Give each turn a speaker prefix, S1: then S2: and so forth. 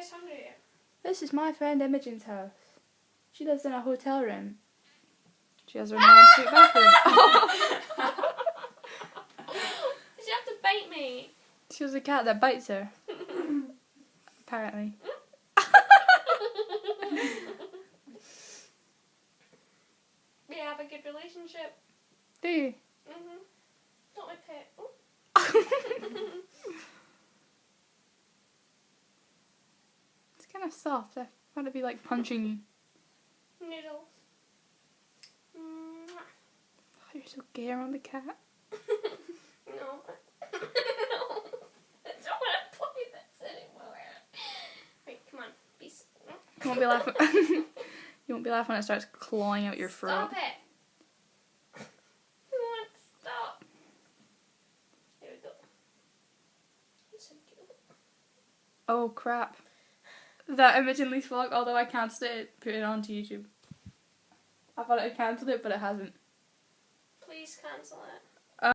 S1: guy's hungry.
S2: This is my friend Imogen's house. She lives in a hotel room. She has her own ensuite bathroom.
S1: Did you have to bite me?
S2: She has a cat that bites her. Apparently.
S1: We have a good relationship.
S2: Do you?
S1: Mhm. Not my pet. Oh.
S2: It's kind of soft. I want to be like punching you.
S1: Noodles.
S2: Oh, you're so gay around the cat.
S1: No. No. I don't want to play this anymore. Wait, come on. Be
S2: You won't be laughing. You won't be laughing when it starts clawing out your throat.
S1: Stop it. I won't stop. There we go. You're so cute.
S2: Oh crap. That Imogen Leask vlog, although I cancelled it, put it onto YouTube. I thought I cancelled it, but it hasn't.
S1: Please cancel it.